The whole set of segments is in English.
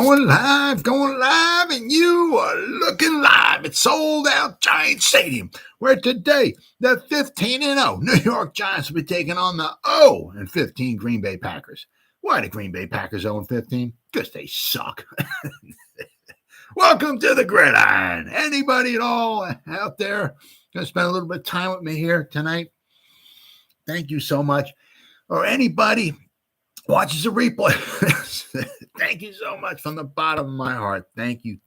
going live, and you are looking live at Sold Out Giant Stadium, where today the 15-0 New York Giants will be taking on the 0-15 Green Bay Packers. Why the Green Bay Packers 0-15? Because they suck. Welcome to the Gridiron. Anybody at all out there going to spend a little bit of time with me here tonight? Thank you so much. Or anybody watches a replay. Thank you so much from the bottom of my heart. Thank you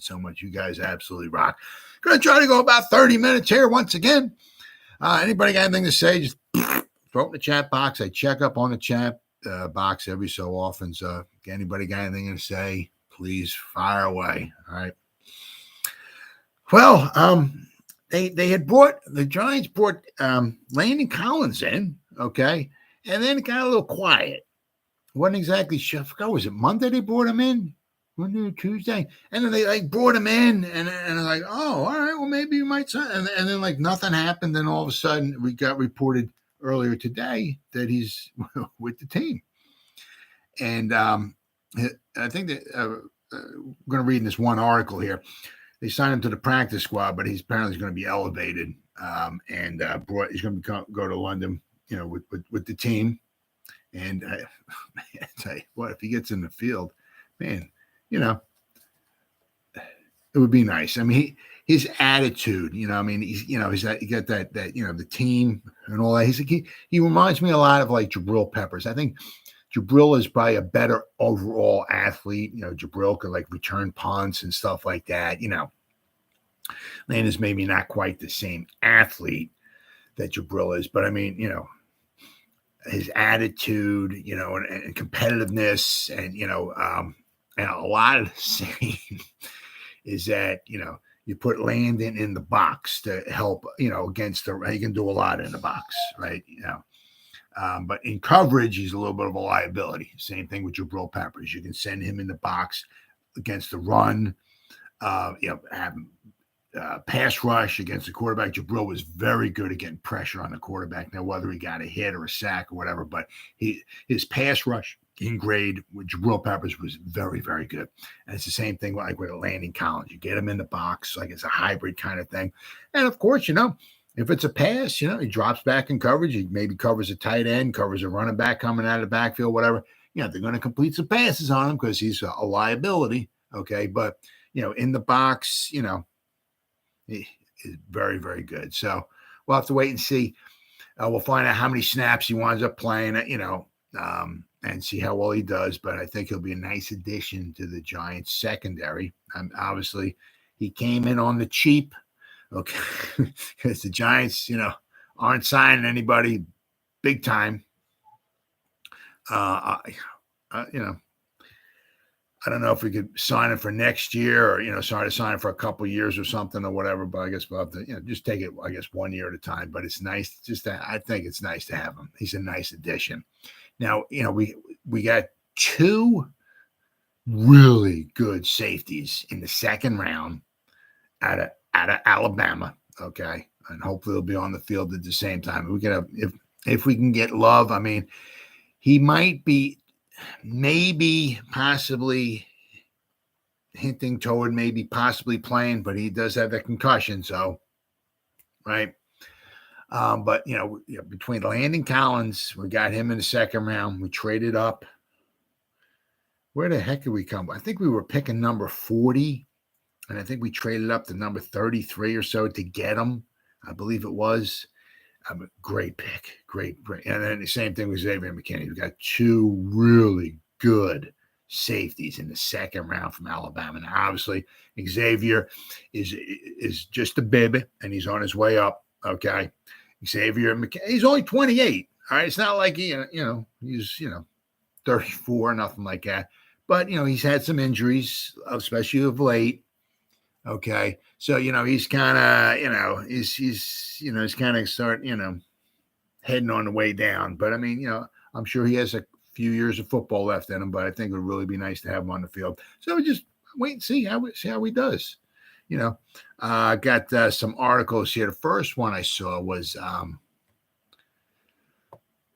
so much. You guys absolutely rock. Going to try to go about 30 minutes here once again. Anybody got anything to say, just throw it in the chat box. I check up on the chat box every so often. So if anybody got anything to say, please fire away. All right. Well, the Giants brought Landon Collins in, okay, and then it got a little quiet. Wasn't exactly sure. Was it Monday they brought him in? Monday or Tuesday? And then they brought him in, and like, oh, all right, well maybe you might sign. And then like nothing happened. Then all of a sudden we got reported earlier today that he's with the team. And I think that I'm going to read in this one article here. They signed him to the practice squad, but he's apparently going to be elevated and he's going to go to London, with the team. And I tell you what, if he gets in the field, man, it would be nice. I mean, his attitude, he got that the team and all that. He reminds me a lot of like Jabrill Peppers. I think Jabrill is probably a better overall athlete. Jabrill could like return punts and stuff like that. Landon's maybe not quite the same athlete that Jabrill is, but I mean, his attitude, and competitiveness, and and a lot of the same is that you put Landon in the box to help against he can do a lot in the box, right? But in coverage, he's a little bit of a liability. Same thing with Jabrill Peppers. You can send him in the box against the run, have pass rush against the quarterback. Jabrill was very good at getting pressure on the quarterback. Now, whether he got a hit or a sack or whatever, but his pass rush in grade with Jabrill Peppers was very, very good. And it's the same thing like with Landon Collins. You get him in the box, like it's a hybrid kind of thing. And of course, if it's a pass, he drops back in coverage. He maybe covers a tight end, covers a running back coming out of the backfield, whatever. They're going to complete some passes on him because he's a liability. Okay. But, in the box, he is very, very good. So we'll have to wait and see. We'll find out how many snaps he winds up playing, and see how well he does. But I think he'll be a nice addition to the Giants secondary. Obviously, he came in on the cheap. Okay, because the Giants, aren't signing anybody big time. I don't know if we could sign him for next year or, sign him for a couple of years or something or whatever, but I guess we'll have to, just take it, 1 year at a time. But it's nice I think it's nice to have him. He's a nice addition. Now, we got two really good safeties in the second round out of Alabama. Okay. And hopefully they'll be on the field at the same time. We can have, if we can get Love, I mean, he might be possibly hinting toward possibly playing, but he does have that concussion. So, right. But between Landon Collins, we got him in the second round. We traded up. Where the heck did we come? I think we were picking number 40. And I think we traded up to number 33 or so to get him. I believe it was. Great pick. Great. And then the same thing with Xavier McKinney. We got two really good safeties in the second round from Alabama. And obviously, Xavier is just a bib, and he's on his way up. Okay. Xavier McKinney, he's only 28. All right. It's not like he's 34, nothing like that. But, he's had some injuries, especially of late. Okay. So, he's kind of, he's kind of heading on the way down. But I mean, I'm sure he has a few years of football left in him, but I think it would really be nice to have him on the field. So we just wait and see how he does. I got some articles here. The first one I saw was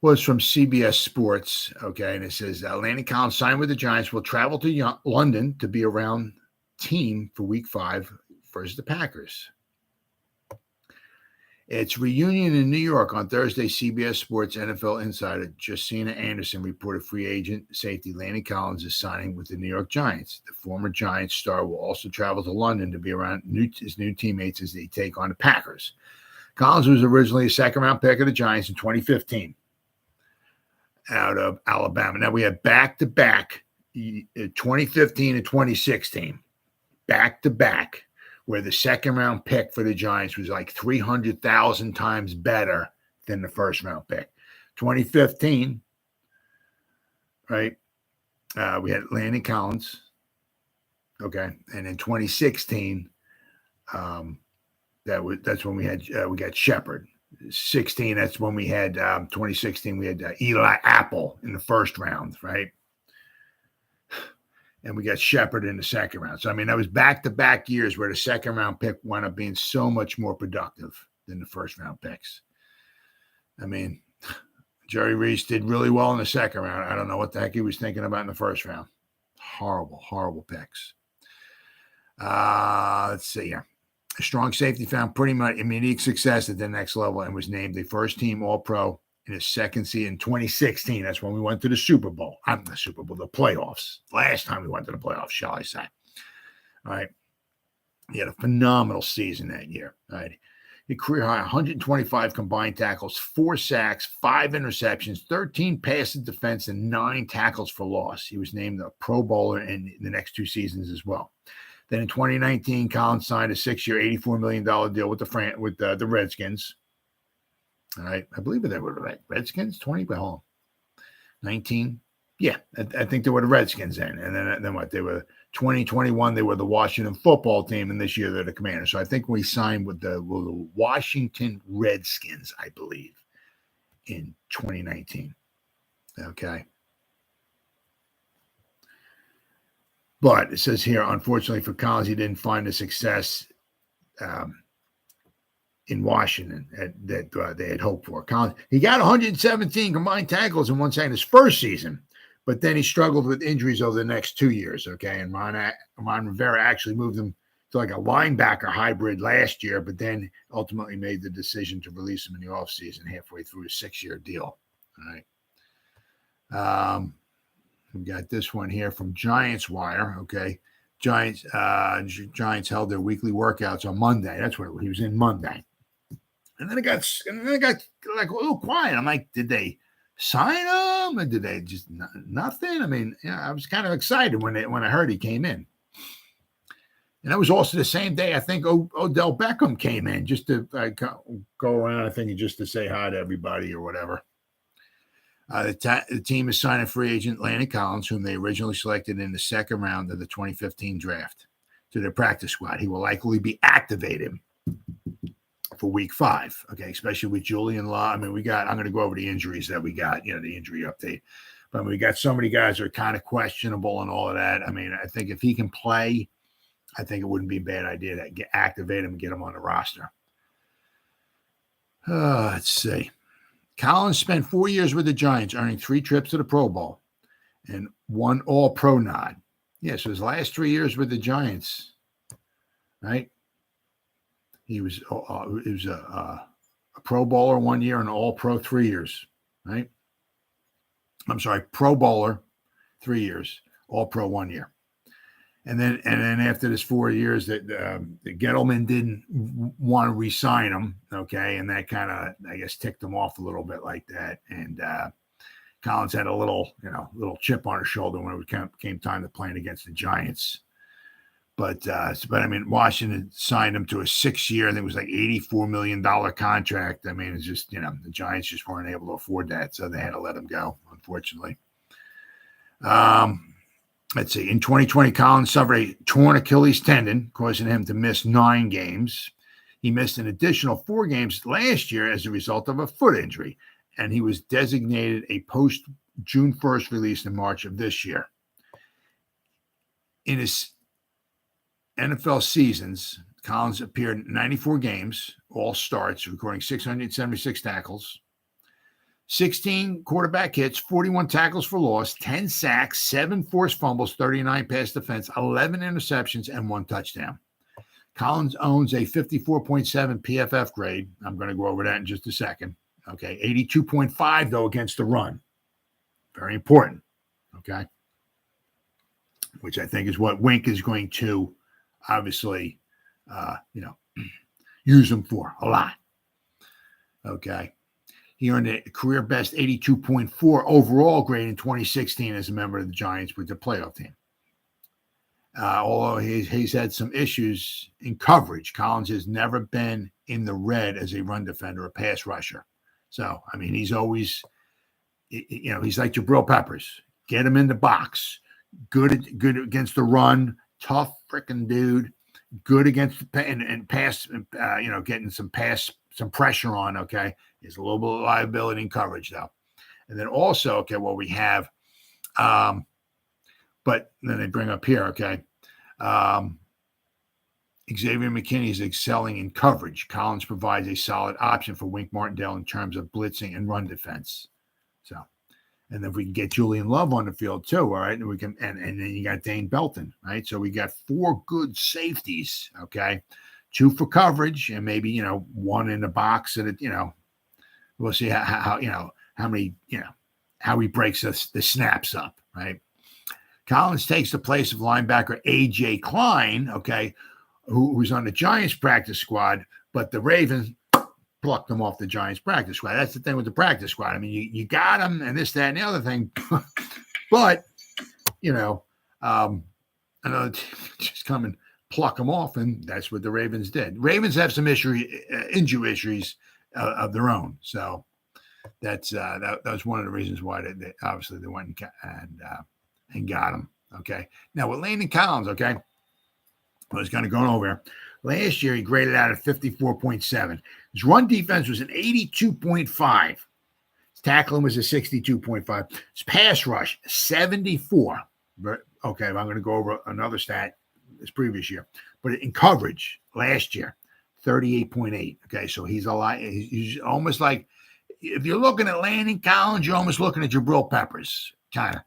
was from CBS Sports. Okay. And it says Landon Collins signed with the Giants, will travel to London to be around team for week 5 versus the Packers. It's reunion in New York on Thursday. CBS Sports NFL insider Josina Anderson reported free agent safety Landon Collins is signing with the New York Giants. The former Giants star will also travel to London to be around his new teammates as they take on the Packers. Collins was originally a second-round pick of the Giants in 2015 out of Alabama. Now we have back-to-back 2015 and 2016, back-to-back, where the second-round pick for the Giants was like 300,000 times better than the first-round pick. 2015, right, we had Landon Collins, okay, and in 2016, that's when we got Shepard. 16, that's when we had 2016, we had Eli Apple in the first round, right? And we got Shepard in the second round. So, I mean, that was back-to-back years where the second-round pick wound up being so much more productive than the first-round picks. I mean, Jerry Reese did really well in the second round. I don't know what the heck he was thinking about in the first round. Horrible, horrible picks. Let's see here. A strong safety found pretty much immediate success at the next level and was named the first-team All-Pro in his second season in 2016. That's when we went to the Super Bowl. The playoffs. Last time we went to the playoffs, shall I say. All right. He had a phenomenal season that year. All right. He career high 125 combined tackles, 4 sacks, 5 interceptions, 13 passes defense, and 9 tackles for loss. He was named a Pro Bowler in the next 2 seasons as well. Then in 2019, Collins signed a 6-year, $84 million deal with the Redskins. All right. I believe they were the Redskins, 20, but hold on. 19. Yeah, I think they were the Redskins then. And then what? They were 2021, they were the Washington football team, and this year they're the Commanders. So I think we signed with the Washington Redskins, I believe, in 2019. Okay. But it says here, unfortunately for Collins, he didn't find the success in Washington that they had hoped for. Collins, he got 117 combined tackles in one sack in his first season, but then he struggled with injuries over the next 2 years, okay? And Ron Rivera actually moved him to like a linebacker hybrid last year, but then ultimately made the decision to release him in the offseason halfway through a 6-year deal, all right? We got this one here from Giants Wire, okay? Giants held their weekly workouts on Monday. That's where he was in Monday. And then it got like a little quiet. I'm like, did they sign him? Or did they just nothing? I mean, I was kind of excited when I heard he came in. And that was also the same day, I think, Odell Beckham came in just to go around, I think, just to say hi to everybody or whatever. The team is signing free agent Landon Collins, whom they originally selected in the second round of the 2015 draft, to their practice squad. He will likely be activated for week 5, okay, especially with Julian Love. I mean, I'm going to go over the injuries that we got, the injury update. But we got so many guys that are kind of questionable and all of that. I mean, I think if he can play, I think it wouldn't be a bad idea to activate him and get him on the roster. Let's see. Collins spent 4 years with the Giants, earning 3 trips to the Pro Bowl and 1 All-Pro nod. Yeah, so his last 3 years with the Giants, right? He was a Pro Bowler 1 year and All-Pro 3 years, right? I'm sorry, Pro Bowler 3 years, All-Pro 1 year. And then after this 4 years, that the Gettleman didn't want to re-sign him, okay, and that kind of, I guess, ticked him off a little bit like that. And Collins had a little chip on his shoulder when it came time to playing against the Giants. But I mean, Washington signed him to a 6-year, I think it was like $84 million contract. I mean, it's just, the Giants just weren't able to afford that, so they had to let him go, unfortunately. Let's see. In 2020, Collins suffered a torn Achilles tendon, causing him to miss 9 games. He missed an additional 4 games last year as a result of a foot injury, and he was designated a post-June 1st release in March of this year. In his NFL seasons, Collins appeared in 94 games, all starts, recording 676 tackles, 16 quarterback hits, 41 tackles for loss, 10 sacks, 7 forced fumbles, 39 pass defense, 11 interceptions, and 1 touchdown. Collins owns a 54.7 PFF grade. I'm going to go over that in just a second. Okay, 82.5, though, against the run. Very important. Okay, which I think is what Wink is going to obviously, use him for a lot. Okay. He earned a career best 82.4 overall grade in 2016 as a member of the Giants with the playoff team. Although he's had some issues in coverage, Collins has never been in the red as a run defender or pass rusher. So, I mean, he's always, he's like Jabrill Peppers. Get him in the box. Good against the run. Tough freaking dude. Good against and pass, getting some pressure on, okay? There's a little bit of liability in coverage, though. And then also, we have, but then they bring up here, okay, Xavier McKinney is excelling in coverage. Collins provides a solid option for Wink Martindale in terms of blitzing and run defense. So, and then we can get Julian Love on the field too, all right? And we can, and then you got Dane Belton, right? So we got 4 good safeties, okay? 2 for coverage, and maybe 1 in the box, and we'll see how many how he breaks the snaps up, right? Collins takes the place of linebacker A.J. Klein, okay, who's on the Giants practice squad, but the Ravens plucked him off the Giants practice squad. That's the thing with the practice squad. I mean, you got him and this, that, and the other thing, but another team just come and pluck him off, and that's what the Ravens did. Ravens have some injury issues of their own, so that's that was one of the reasons why they obviously they went and got him. Okay, now with Landon Collins, okay, I was kind of going over. Last year he graded out at 54.7. His run defense was an 82.5. His tackling was a 62.5. His pass rush 74. Okay, I'm going to go over another stat this previous year, but in coverage last year 38.8. Okay, so he's a lot. He's almost like, if you're looking at Landon Collins, you're almost looking at Jabrill Peppers, kind of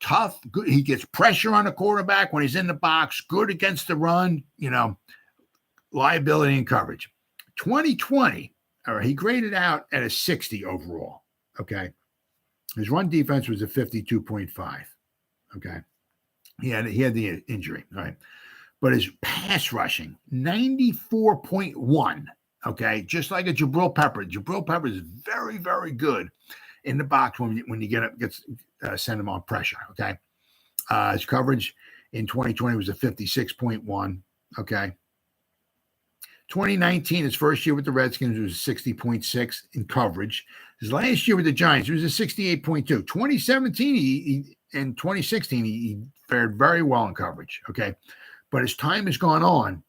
tough. Good. He gets pressure on the quarterback when he's in the box. Good against the run. Liability and coverage. 2020, all right, he graded out at a 60 overall. Okay, his run defense was a 52.5. Okay, he had the injury. All right, but his pass rushing 94.1. Okay, just like a Jabrill Peppers. Jabrill Peppers is very, very good in the box when you send him on pressure. Okay, his coverage in 2020 was a 56.1. Okay, 2019, his first year with the Redskins, was 60.6 in coverage. His last year with the Giants, it was a 68.2. 2017 and 2016, he fared very well in coverage. Okay, but as time has gone on,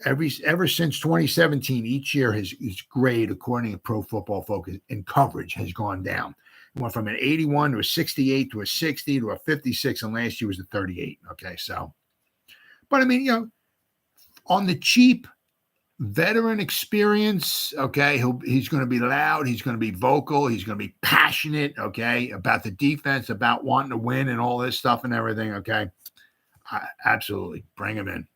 ever since 2017, each year his grade, according to Pro Football Focus, in coverage has gone down. It went from an 81 to a 68 to a 60 to a 56, and last year was a 38. Okay, so, but I mean, on the cheap, veteran experience, okay, he's going to be loud, he's going to be vocal, he's going to be passionate, okay, about the defense, about wanting to win and all this stuff and everything, okay. Absolutely, bring him in.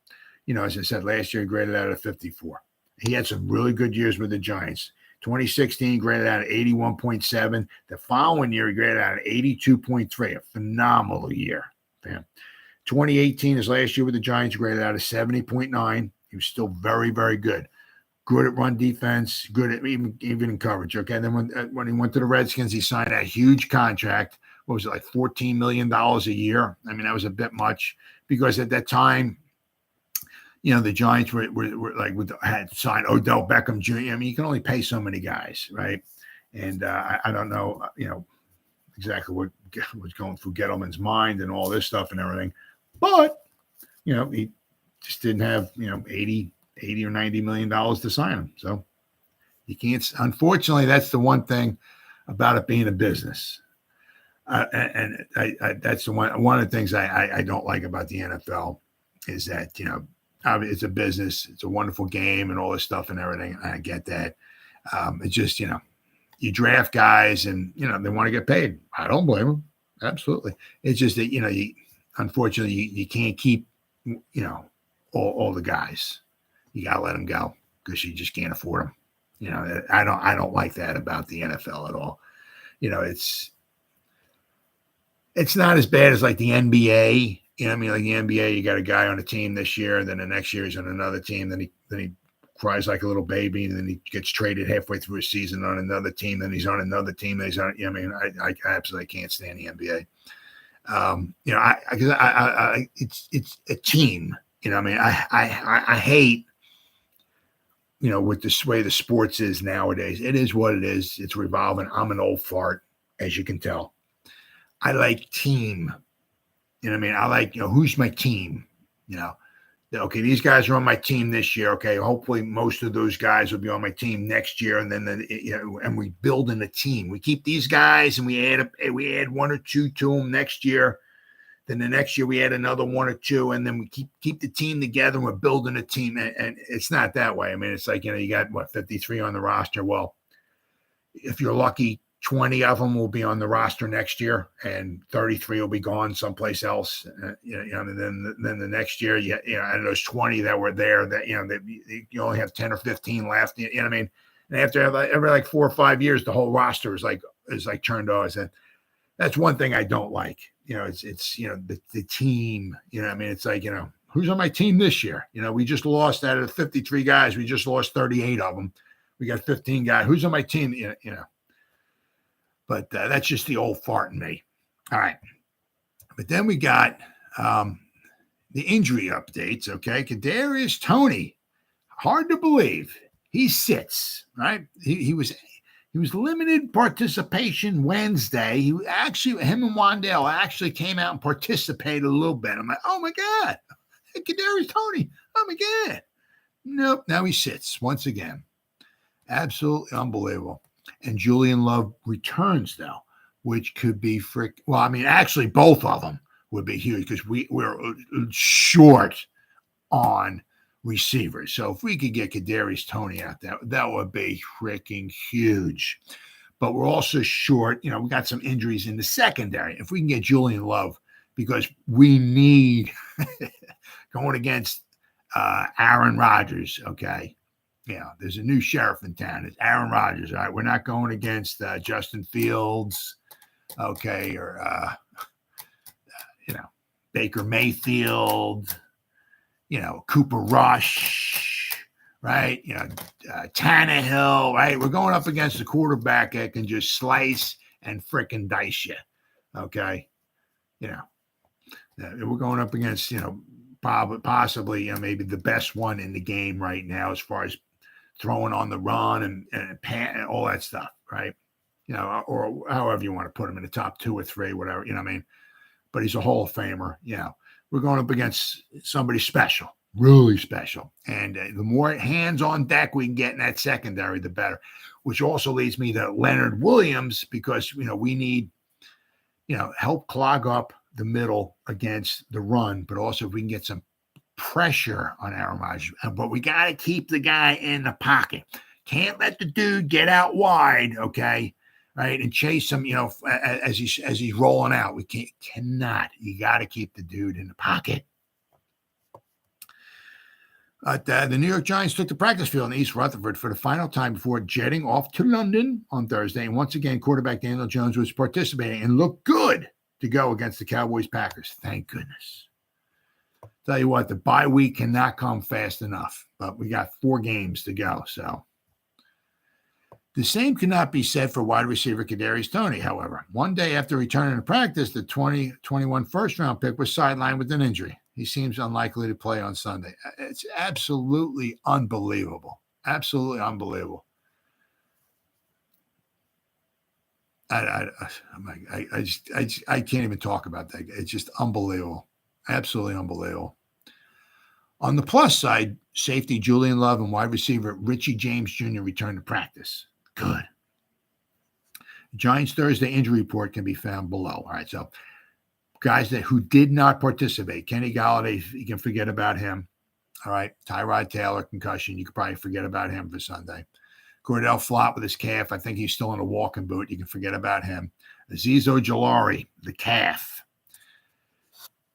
As I said, last year he graded out at 54. He had some really good years with the Giants. 2016 graded out at 81.7. The following year he graded out at 82.3, a phenomenal year. 2018, his last year with the Giants, graded out at 70.9. He was still very, very good. Good at run defense, good at even in coverage. Okay, and then when he went to the Redskins, he signed a huge contract. What was it, like $14 million a year? I mean, that was a bit much because at that time, the Giants were like had signed Odell Beckham Jr. I mean, you can only pay so many guys, right? And I don't know, exactly what was going through Gettleman's mind and all this stuff and everything, but he just didn't have, $80 or $90 million to sign him. So you can't, unfortunately, that's the one thing about it being a business. And that's the one of the things I don't like about the NFL is that, it's a business, it's a wonderful game and all this stuff and everything. I get that. It's just, you draft guys and, they want to get paid. I don't blame them. Absolutely. It's just that, unfortunately, you can't keep, all the guys. You got to let them go because you just can't afford them. I don't like that about the NFL at all. It's not as bad as like the NBA. Like the NBA, you got a guy on a team this year, and then the next year he's on another team. Then he cries like a little baby, and then he gets traded halfway through a season on another team. Then he's on another team. Then he's on. I absolutely can't stand the NBA. It's a team. I hate. With the way the sports is nowadays, it is what it is. It's revolving. I'm an old fart, as you can tell. I like team. I like, who's my team? Okay, these guys are on my team this year. Okay, hopefully most of those guys will be on my team next year, and then and we build in a team. We keep these guys, and we add one or two to them next year. Then the next year we add another one or two, and then we keep the team together. And we're building a team, and it's not that way. It's like you got 53 on the roster. Well, if you're lucky, 20 of them will be on the roster next year, and 33 will be gone someplace else. And then the next year, and those 20 that were there, that you only have 10 or 15 left. And after every like 4 or 5 years, the whole roster is like turned over. And that's one thing I don't like. It's the team. It's like who's on my team this year? We just lost out of the 53 guys. We just lost 38 of them. We got 15 guys. Who's on my team? But that's just the old fart in me. All right. But then we got the injury updates, okay? Kadarius Toney, hard to believe. He sits, right? He was limited participation Wednesday. Him and Wandale actually came out and participated a little bit. I'm like, oh, my God. Hey, Kadarius Toney. Oh, my God. Nope. Now he sits once again. Absolutely unbelievable. And Julian Love returns though, which could be actually both of them would be huge because we're short on receivers. So if we could get Kadarius Toney out there, that would be freaking huge. But we're also short. We got some injuries in the secondary. If we can get Julian Love, because we need going against Aaron Rodgers, okay? There's a new sheriff in town. It's Aaron Rodgers. All right, we're not going against Justin Fields, okay, or Baker Mayfield, Cooper Rush, right? Tannehill, right? We're going up against a quarterback that can just slice and frickin' dice you, okay? We're going up against possibly maybe the best one in the game right now as far as throwing on the run and all that stuff, right? Or however you want to put him in the top 2 or 3, whatever, but he's a Hall of Famer. We're going up against somebody special, really special. And the more hands on deck we can get in that secondary, the better, which also leads me to Leonard Williams because, we need, help clog up the middle against the run, but also if we can get some pressure on Aaron Rodgers, but we got to keep the guy in the pocket. Can't let the dude get out wide, okay? Right, and chase him, as he's rolling out. We cannot. You got to keep the dude in the pocket. The New York Giants took the practice field in East Rutherford for the final time before jetting off to London on Thursday. And once again, quarterback Daniel Jones was participating and looked good to go against the Cowboys-Packers. Thank goodness. Tell you what, the bye week cannot come fast enough, but we got 4 games to go. So the same cannot be said for wide receiver Kadarius Toney, however. One day after returning to practice, the 2021 first-round pick was sidelined with an injury. He seems unlikely to play on Sunday. It's absolutely unbelievable. Absolutely unbelievable. I can't even talk about that. It's just unbelievable. Absolutely unbelievable. On the plus side, safety Julian Love and wide receiver Richie James Jr. returned to practice. Good. Giants Thursday injury report can be found below. All right, so guys who did not participate. Kenny Golladay, you can forget about him. All right, Tyrod Taylor, concussion. You could probably forget about him for Sunday. Cordell Flott with his calf. I think he's still in a walking boot. You can forget about him. Azeez Ojulari, the calf.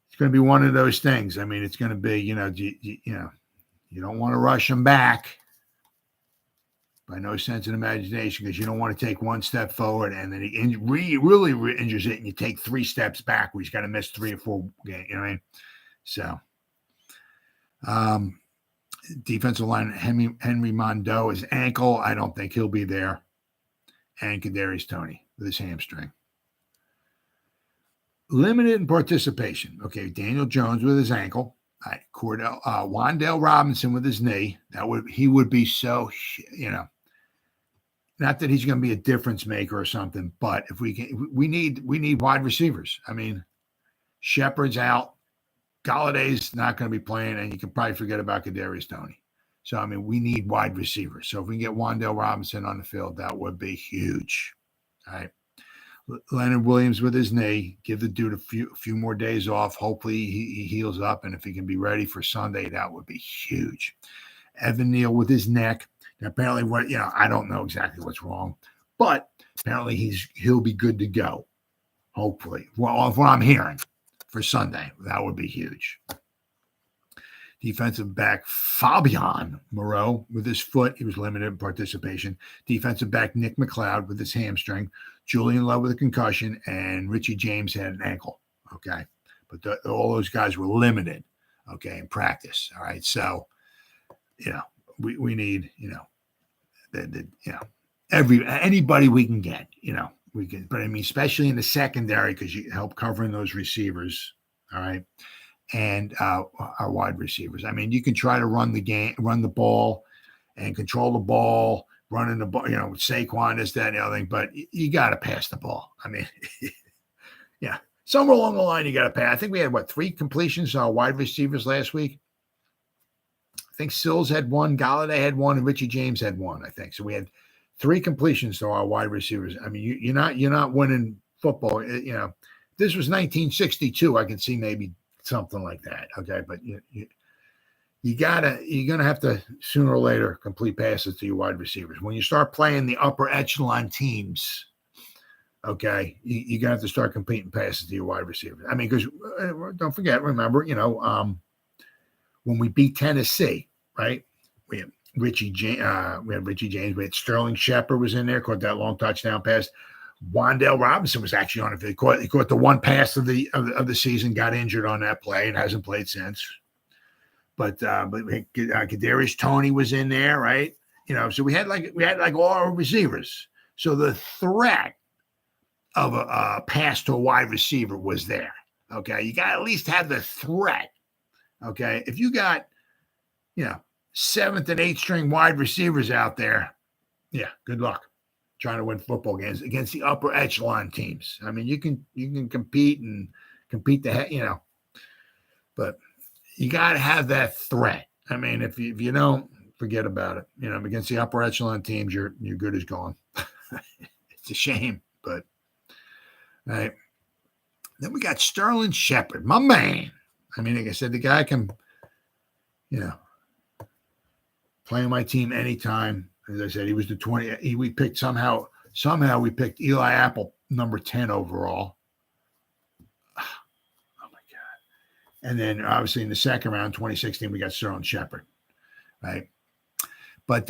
It's going to be one of those things. I mean, it's going to be, you don't want to rush him back by no sense of imagination, because you don't want to take one step forward and then he really injures it and you take 3 steps back where he's got to miss 3 or 4 games. You know what I mean? So, defensive line, Henry Mondeau, his ankle, I don't think he'll be there. And Kadarius Toney with his hamstring. Limited in participation. Okay, Daniel Jones with his ankle. All right, Wan'Dale Robinson with his knee. He would be so, not that he's going to be a difference maker or something, but if we need wide receivers. I mean, Shepard's out. Galladay's not going to be playing, and you can probably forget about Kadarius Toney. So, I mean, we need wide receivers. So if we can get Wan'Dale Robinson on the field, that would be huge. All right. Leonard Williams with his knee. Give the dude a few more days off. Hopefully he heals up, and if he can be ready for Sunday, that would be huge. Evan Neal with his neck. Now, apparently, I don't know exactly what's wrong, but apparently he'll be good to go. Hopefully, well, what I'm hearing for Sunday, that would be huge. Defensive back Fabian Moreau with his foot. He was limited in participation. Defensive back Nick McLeod with his hamstring. Julian Love with a concussion. And Richie James had an ankle. Okay. But all those guys were limited, okay, in practice. All right. So, we need, anybody we can get, we can, but I mean, especially in the secondary, because you help covering those receivers. All right. And our wide receivers. I mean, you can try to run the ball and control the ball, running the ball, with Saquon, this, that, and the other thing, but you got to pass the ball. I mean, yeah, somewhere along the line, you got to pass. I think we had 3 completions to our wide receivers last week. I think Sills had 1, Golladay had 1, and Richie James had 1, I think. So we had 3 completions to our wide receivers. I mean, you're not winning football. This was 1962. I can see maybe something like that. Okay. But you're going to have to sooner or later complete passes to your wide receivers. When you start playing the upper echelon teams, okay, you're going to have to start completing passes to your wide receivers. I mean, because don't forget, remember, when we beat Tennessee, right? We had Richie James. We had Sterling Shepard was in there, caught that long touchdown pass. Wan'Dale Robinson was actually on it. He caught the one pass of the season, got injured on that play, and hasn't played since. But Kadarius Toney was in there, right? So we had all our receivers. So the threat of a pass to a wide receiver was there. Okay, you got to at least have the threat. Okay, if you got 7th and 8th string wide receivers out there, yeah, good luck trying to win football games against the upper echelon teams. I mean, you can compete but you got to have that threat. I mean, if you don't, forget about it. Against the upper echelon teams, you're good as gone. It's a shame, but right. Then we got Sterling Shepard, my man. I mean, like I said, the guy can, play on my team anytime. As I said, he was the 20. We picked somehow we picked Eli Apple number 10 overall. Oh my God! And then obviously in the second round, 2016, we got Sterling Shepard, right? But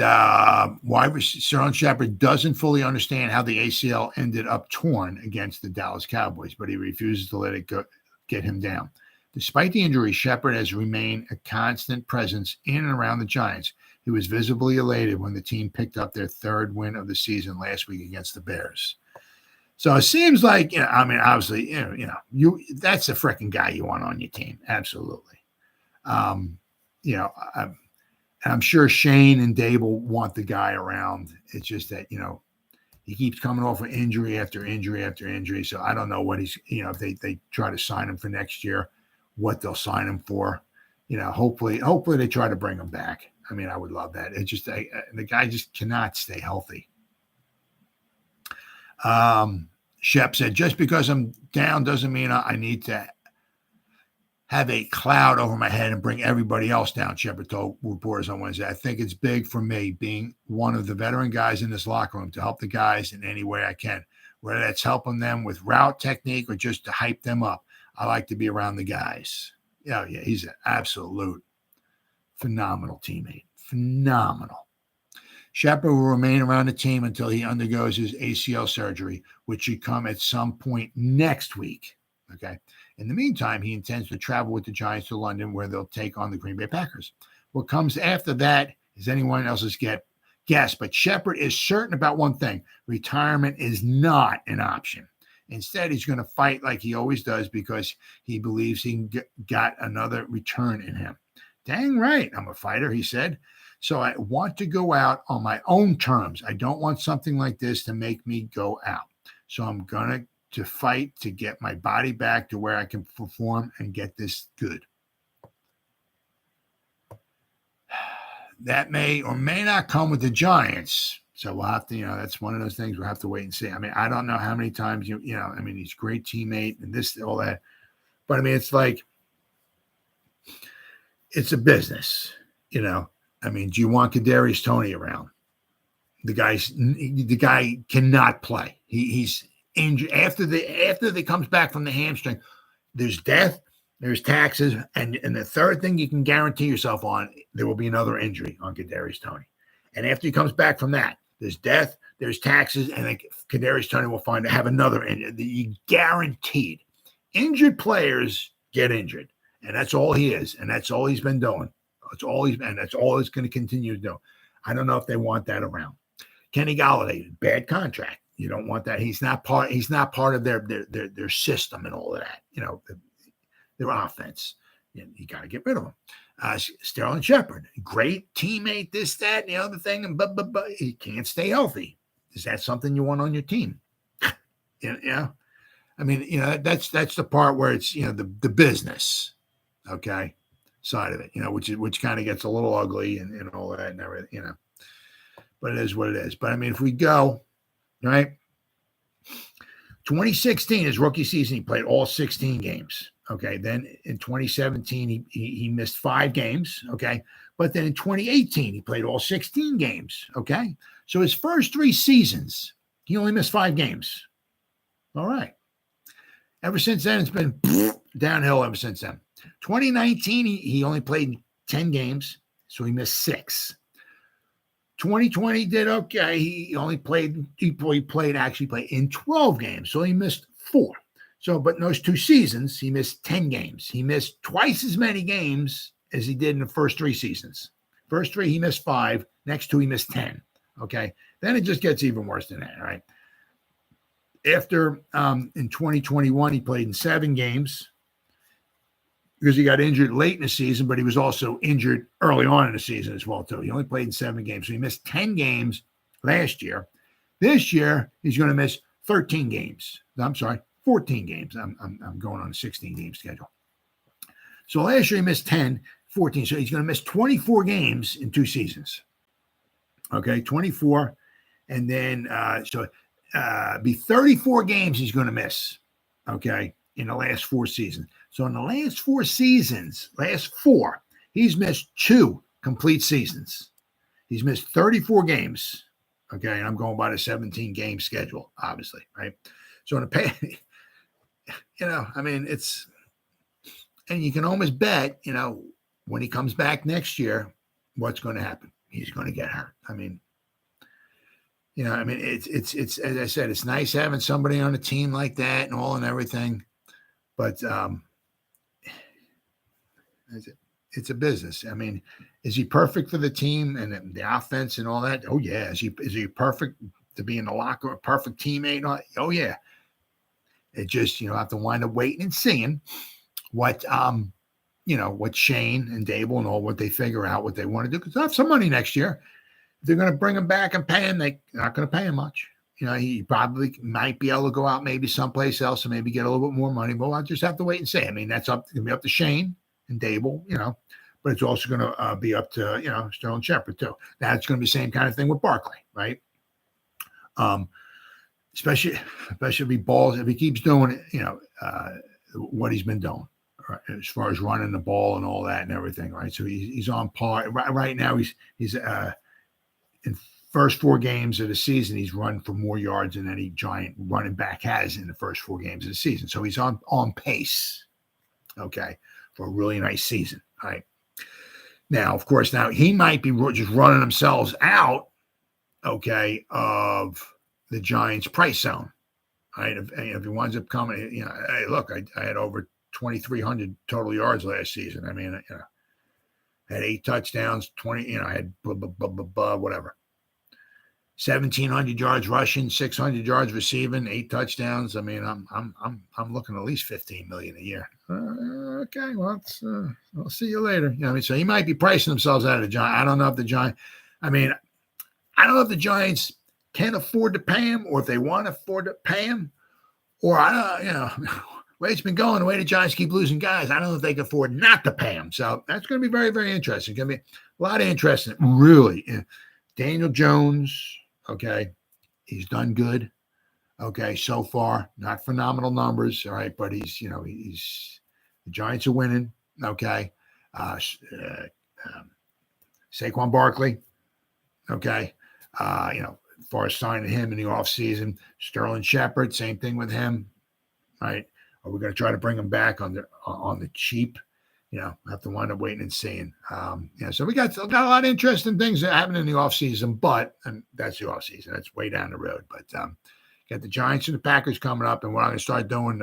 Sterling Shepard doesn't fully understand how the ACL ended up torn against the Dallas Cowboys, but he refuses to let it get him down. Despite the injury, Shepard has remained a constant presence in and around the Giants. He was visibly elated when the team picked up their 3rd win of the season last week against the Bears. So it seems like, obviously, that's the freaking guy you want on your team. Absolutely. I'm sure Shane and Dable want the guy around. It's just that, he keeps coming off of injury after injury after injury. So I don't know what he's, if they try to sign him for next year, what they'll sign him for. Hopefully they try to bring him back. I mean, I would love that. It's just the guy just cannot stay healthy. Shep said, just because I'm down doesn't mean I need to have a cloud over my head and bring everybody else down, Shepard told reporters on Wednesday. I think it's big for me being one of the veteran guys in this locker room to help the guys in any way I can, whether that's helping them with route technique or just to hype them up. I like to be around the guys. Yeah, he's an absolute phenomenal teammate. Phenomenal. Shepard will remain around the team until he undergoes his ACL surgery, which should come at some point next week. Okay. In the meantime, he intends to travel with the Giants to London, where they'll take on the Green Bay Packers. What comes after that is anyone else's guess, but Shepard is certain about one thing: retirement is not an option. Instead, he's going to fight like he always does because he believes he got another return in him. Dang right, I'm a fighter, he said. So I want to go out on my own terms. I don't want something like this to make me go out. So I'm going to fight to get my body back to where I can perform and get this good. That may or may not come with the Giants. So we'll have to, that's one of those things we'll have to wait and see. I mean, I don't know how many times, he's a great teammate and this, all that. But I mean, it's like, it's a business, I mean, do you want Kadarius Toney around? The guy cannot play. He's injured after they comes back from the hamstring. There's death, there's taxes, and the third thing you can guarantee yourself on, there will be another injury on Kadarius Toney. And after he comes back from that, there's death, there's taxes, and then Kadarius Toney will have another injury. Guaranteed. Injured players get injured, and that's all he is, and that's all he's been doing. That's all he's going to continue to do. I don't know if they want that around. Kenny Golladay, bad contract. You don't want that. He's not part of their system and all of that. Their offense. You got to get rid of him. Sterling Shepard, great teammate. This, that, and the other thing, and but he can't stay healthy. Is that something you want on your team? Yeah. I mean, that's the part where it's the business, okay, side of it. Which kind of gets a little ugly and all that and everything. But it is what it is. But I mean, if we go, right, 2016, his rookie season, he played all 16 games. Okay. Then in 2017, he missed 5 games. Okay. But then in 2018, he played all 16 games. Okay. So his first 3 seasons, he only missed 5 games. All right. Ever since then, it's been downhill ever since then. 2019, he only played 10 games. So he missed 6. 2020 did okay. He played in 12 games. So he missed 4. So, but in those 2 seasons, he missed 10 games. He missed twice as many games as he did in the first 3 seasons. First 3, he missed 5. Next 2, he missed 10. Okay. Then it just gets even worse than that. All right. After, in 2021, he played in 7 games because he got injured late in the season, but he was also injured early on in the season as well, too. He only played in 7 games. So he missed 10 games last year. This year, he's going to miss 13 games. I'm sorry. 14 games. I'm going on a 16-game schedule. So last year he missed 10, 14. So he's going to miss 24 games in 2 seasons. Okay, 24. And then be 34 games he's going to miss, okay, in the last 4 seasons. So in the last 4 seasons, he's missed 2 complete seasons. He's missed 34 games, okay, and I'm going by the 17-game schedule, obviously, right? So in the pay, I mean, and you can almost bet, when he comes back next year, what's going to happen? He's going to get hurt. I mean, it's as I said, it's nice having somebody on a team like that and all and everything, but it's a business. I mean, is he perfect for the team and the offense and all that? Oh yeah. Is he perfect to be in the locker room, perfect teammate? Oh yeah. It just, have to wind up waiting and seeing what what Shane and Dable and all, what they figure out, what they want to do. Because they'll have some money next year. If they're going to bring him back and pay him, they're not going to pay him much. He probably might be able to go out maybe someplace else and maybe get a little bit more money. But I'll just have to wait and see. I mean, that's going to be up to Shane and Dable, but it's also going to be up to, Sterling Shepard too. That's going to be the same kind of thing with Barkley, right? Especially if he balls, if he keeps doing it, what he's been doing. right, as far as running the ball and all that and everything, right? So he's on par right now. He's in first 4 games of the season, he's run for more yards than any Giant running back has in the first 4 games of the season. So he's on pace, okay, for a really nice season, right? Now, of course, now he might be just running themselves out, okay, of the Giants' price zone, right? If he winds up coming, hey, look, I had over 2,300 total yards last season. I mean, had 8 touchdowns, 20, I had whatever. 1,700 yards rushing, 600 yards receiving, 8 touchdowns. I mean, I'm looking at least $15 million a year. Okay, well, I'll see you later. You know what I mean? So he might be pricing themselves out of the Giants. I don't know if the Giants. I mean, I don't know if the Giants can afford to pay him, or if they want to afford to pay him, or I don't. The way it's been going, the way the Giants keep losing guys, I don't know if they can afford not to pay him. So that's going to be very, very interesting. It's going to be a lot of interest in it, really. Daniel Jones. Okay, he's done good. Okay, so far, not phenomenal numbers. All right, but he's the Giants are winning. Okay, Saquon Barkley. Okay, as far as signing him in the offseason, Sterling Shepard, same thing with him. Right? Are we going to try to bring him back on the cheap? Have to wind up waiting and seeing. So we got a lot of interesting things that happen in the offseason, and that's the offseason. That's way down the road. But got the Giants and the Packers coming up, and what I'm going to start doing,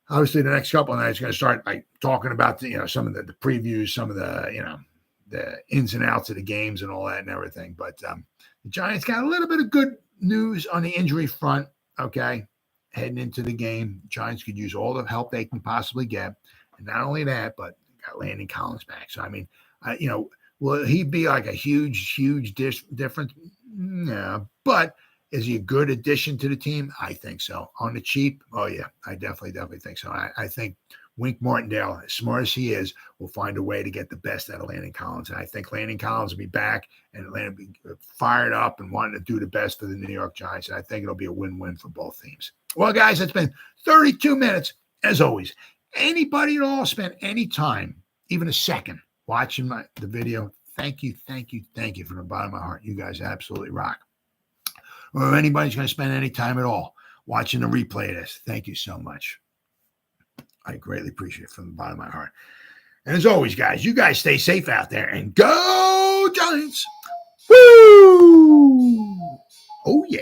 obviously the next couple of nights, going to start talking about some of the previews, some of the the ins and outs of the games and all that and everything. But the Giants got a little bit of good news on the injury front. Okay, heading into the game, Giants could use all the help they can possibly get. Not only that, but got Landon Collins back. So, I mean, will he be like a huge difference? No. But is he a good addition to the team? I think so. On the cheap? Oh, yeah. I definitely think so. I think Wink Martindale, as smart as he is, will find a way to get the best out of Landon Collins. And I think Landon Collins will be back and Landon will be fired up and wanting to do the best for the New York Giants. And I think it'll be a win-win for both teams. Well, guys, it's been 32 minutes, as always. Anybody at all spend any time, even a second, watching the video, thank you from the bottom of my heart. You guys absolutely rock. Or if anybody's going to spend any time at all watching the replay of this, thank you so much. I greatly appreciate it from the bottom of my heart. And as always, guys, you guys stay safe out there and go Giants. Woo! Oh, yeah.